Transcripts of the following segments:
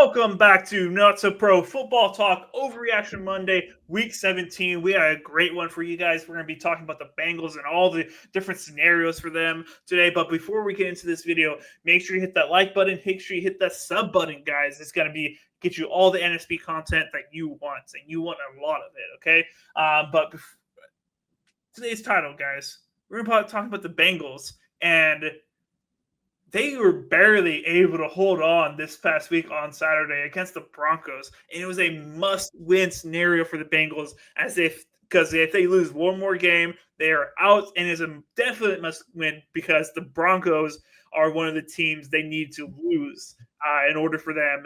Welcome back to Not So Pro Football Talk Overreaction Monday, Week 17. We got a great one for you guys. We're going to be talking about the Bengals and all the different scenarios for them today. But before we get into this video, make sure you hit that like button. Make sure you hit that sub button, guys. It's going to be get you all the NSP content that you want, and you want a lot of it. Okay, today's title, guys, we're going to be talking about the Bengals and they were barely able to hold on this past week on Saturday against the Broncos, and it was a must-win scenario for the Bengals because if they lose one more game, they are out, and it's a definite must-win because the Broncos are one of the teams they need to lose in order for them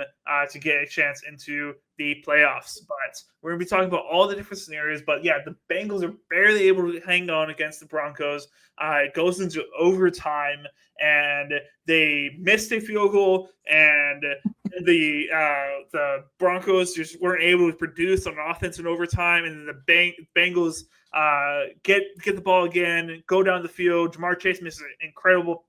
to get a chance into the playoffs. But we're going to be talking about all the different scenarios. But yeah, the Bengals are barely able to hang on against the Broncos. It goes into overtime, and they missed a field goal, and the Broncos just weren't able to produce on offense in overtime, and then the Bengals get the ball again, go down the field. Jamar Chase misses an incredible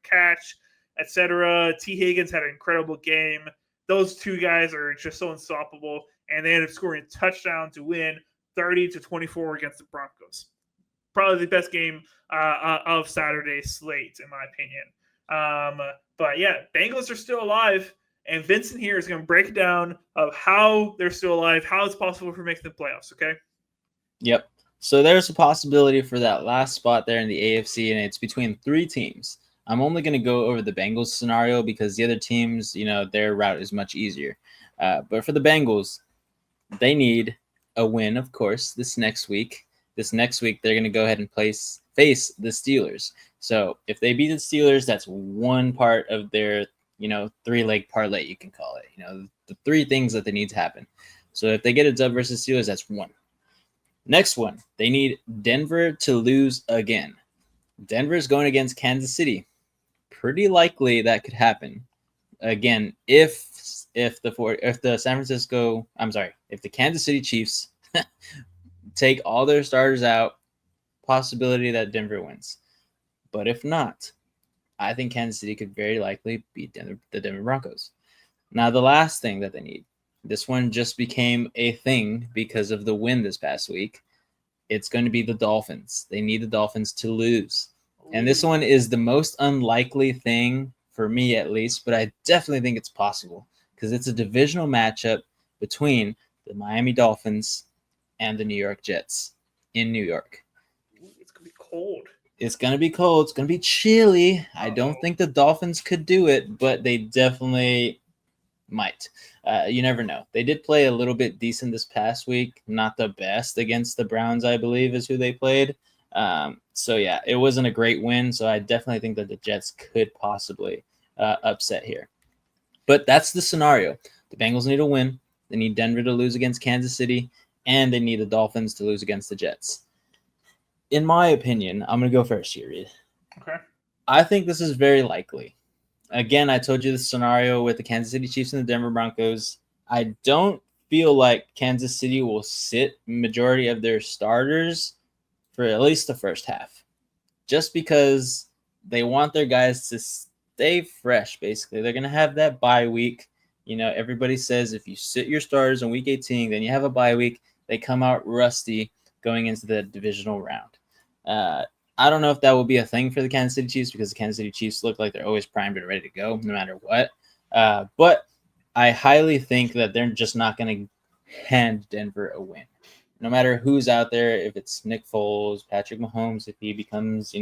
catch, etc. T. Higgins had an incredible game. Those two guys are just so unstoppable, and they ended up scoring a touchdown to win 30-24 against the Broncos. Probably the best game of Saturday's slate, in my opinion. But yeah, Bengals are still alive, and Vincent here is going to break it down of how they're still alive, how it's possible for making the playoffs, okay? Yep. So there's a possibility for that last spot there in the AFC, and it's between three teams. I'm only going to go over the Bengals scenario because the other teams, their route is much easier. But for the Bengals, they need a win, of course, this next week. This next week, they're going to go ahead and face the Steelers. So if they beat the Steelers, that's one part of their, three-leg parlay, you can call it. The three things that they need to happen. So if they get a dub versus Steelers, that's one. Next one, they need Denver to lose again. Denver's going against Kansas City. Pretty likely that could happen. Again, if the Kansas City Chiefs take all their starters out, possibility that Denver wins. But if not, I think Kansas City could very likely beat the Denver Broncos. Now, the last thing that they need, this one just became a thing because of the win this past week. It's going to be the Dolphins. They need the Dolphins to lose. And this one is the most unlikely thing for me, at least, but I definitely think it's possible because it's a divisional matchup between the Miami Dolphins and the New York Jets in New York. It's going to be cold. It's going to be cold. It's going to be chilly. I don't think the Dolphins could do it, but they definitely might. You never know. They did play a little bit decent this past week. Not the best against the Browns, I believe, is who they played. So, yeah, it wasn't a great win. So I definitely think that the Jets could possibly upset here. But that's the scenario. The Bengals need a win. They need Denver to lose against Kansas City. And they need the Dolphins to lose against the Jets. In my opinion, I'm going to go first here, Reed. Okay. I think this is very likely. Again, I told you the scenario with the Kansas City Chiefs and the Denver Broncos. I don't feel like Kansas City will sit majority of their starters for at least the first half. Just because they want their guys to stay fresh, basically. They're going to have that bye week. Everybody says if you sit your starters in week 18, then you have a bye week. They come out rusty going into the divisional round. I don't know if that will be a thing for the Kansas City Chiefs because the Kansas City Chiefs look like they're always primed and ready to go no matter what. But I highly think that they're just not going to hand Denver a win. No matter who's out there, if it's Nick Foles, Patrick Mahomes, if he becomes,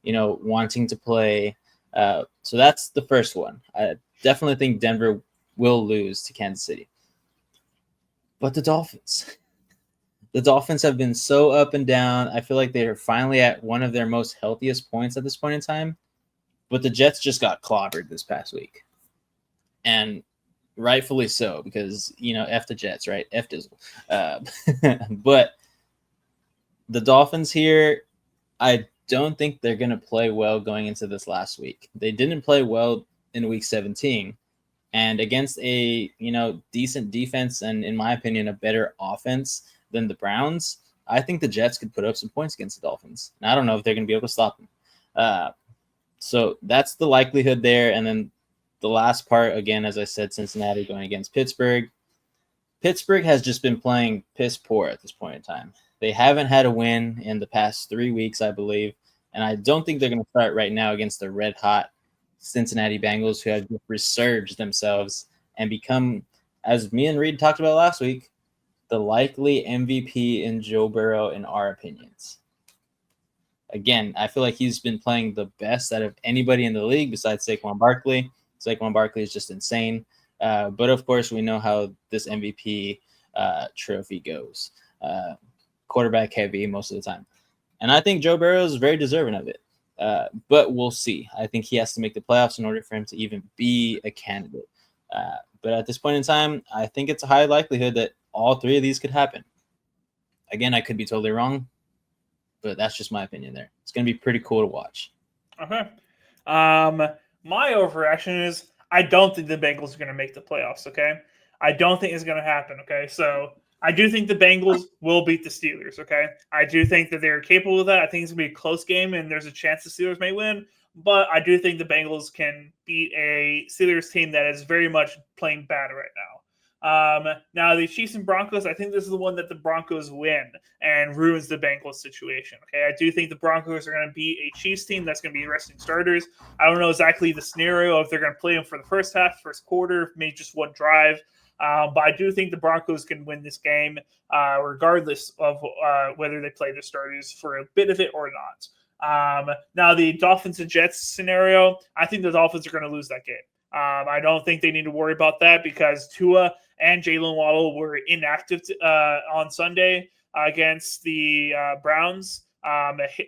wanting to play. So that's the first one. I definitely think Denver will lose to Kansas City. But the Dolphins. The Dolphins have been so up and down. I feel like they're finally at one of their most healthiest points at this point in time. But the Jets just got clobbered this past week. And rightfully so, because, F the Jets, right? F Dizzle. But the Dolphins here, I don't think they're going to play well going into this last week. They didn't play well in week 17. And against a, decent defense and, in my opinion, a better offense than the Browns, I think the Jets could put up some points against the Dolphins. And I don't know if they're going to be able to stop them. So that's the likelihood there. And then the last part, again, as I said, Cincinnati going against Pittsburgh. Pittsburgh has just been playing piss poor at this point in time. They haven't had a win in the past 3 weeks, I believe. And I don't think they're going to start right now against the red-hot Cincinnati Bengals, who have resurged themselves and become, as me and Reed talked about last week, the likely MVP in Joe Burrow in our opinions. Again, I feel like he's been playing the best out of anybody in the league besides Saquon Barkley. Saquon Barkley is just insane. But, of course, we know how this MVP trophy goes. Quarterback heavy most of the time. And I think Joe Burrow is very deserving of it. But we'll see. I think he has to make the playoffs in order for him to even be a candidate. But at this point in time, I think it's a high likelihood that all three of these could happen. Again, I could be totally wrong, but that's just my opinion there. It's going to be pretty cool to watch. Okay. My overreaction is I don't think the Bengals are going to make the playoffs, okay? I don't think it's going to happen, okay? So I do think the Bengals will beat the Steelers, okay? I do think that they're capable of that. I think it's going to be a close game, and there's a chance the Steelers may win. But I do think the Bengals can beat a Steelers team that is very much playing bad right now. Now, the Chiefs and Broncos, I think this is the one that the Broncos win and ruins the Bengals situation. Okay, I do think the Broncos are going to be a Chiefs team that's going to be resting starters. I don't know exactly the scenario if they're going to play them for the first half, first quarter, maybe just one drive. But I do think the Broncos can win this game regardless of whether they play the starters for a bit of it or not. Now, the Dolphins and Jets scenario, I think the Dolphins are going to lose that game. I don't think they need to worry about that because Tua and Jalen Waddle were inactive on Sunday against the Browns.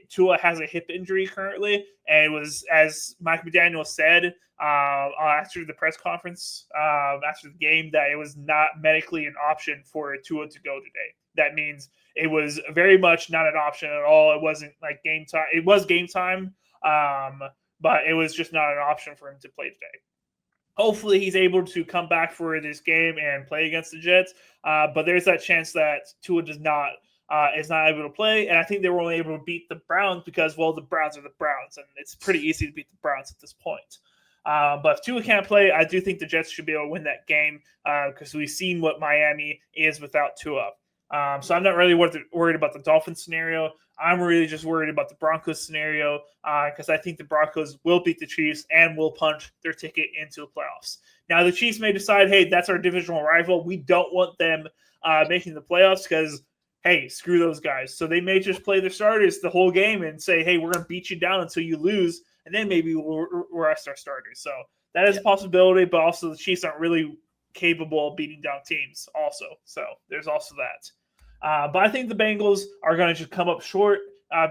Tua has a hip injury currently, and it was, as Mike McDaniel said after the press conference after the game, that it was not medically an option for Tua to go today. That means it was very much not an option at all. It wasn't like game time. It was game time, but it was just not an option for him to play today. Hopefully he's able to come back for this game and play against the Jets. But there's that chance that Tua is not able to play. And I think they were only able to beat the Browns because, well, the Browns are the Browns. And it's pretty easy to beat the Browns at this point. But if Tua can't play, I do think the Jets should be able to win that game because we've seen what Miami is without Tua. So I'm not really worried about the Dolphins scenario. I'm really just worried about the Broncos scenario because I think the Broncos will beat the Chiefs and will punch their ticket into the playoffs. Now, the Chiefs may decide, hey, that's our divisional rival. We don't want them making the playoffs because, hey, screw those guys. So they may just play their starters the whole game and say, hey, we're going to beat you down until you lose, and then maybe we'll rest our starters. So that is a possibility, but also the Chiefs aren't really capable of beating down teams also. So there's also that. But I think the Bengals are going to just come up short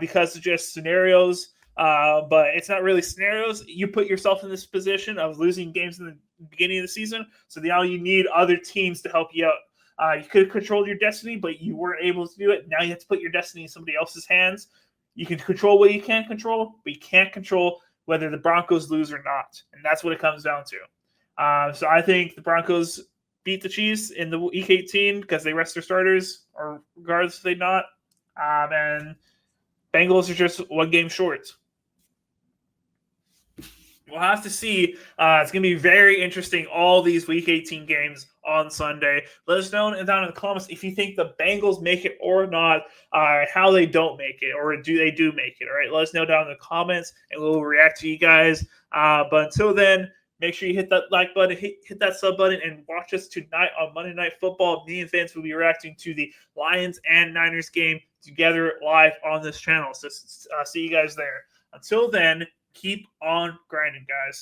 because of just scenarios. But it's not really scenarios. You put yourself in this position of losing games in the beginning of the season. So now you need other teams to help you out. You could have controlled your destiny, but you weren't able to do it. Now you have to put your destiny in somebody else's hands. You can control what you can control, but you can't control whether the Broncos lose or not. And that's what it comes down to. So I think the Broncos beat the Chiefs in the Week 18 because they rest their starters, or regardless if they not. And Bengals are just one game short. We'll have to see. It's going to be very interesting, all these Week 18 games on Sunday. Let us know down in the comments if you think the Bengals make it or not, how they don't make it, or do they make it. All right, let us know down in the comments, and we'll react to you guys. But until then, make sure you hit that like button, hit that sub button, and watch us tonight on Monday Night Football. Me and Vince will be reacting to the Lions and Niners game together live on this channel. So see you guys there. Until then, keep on grinding, guys.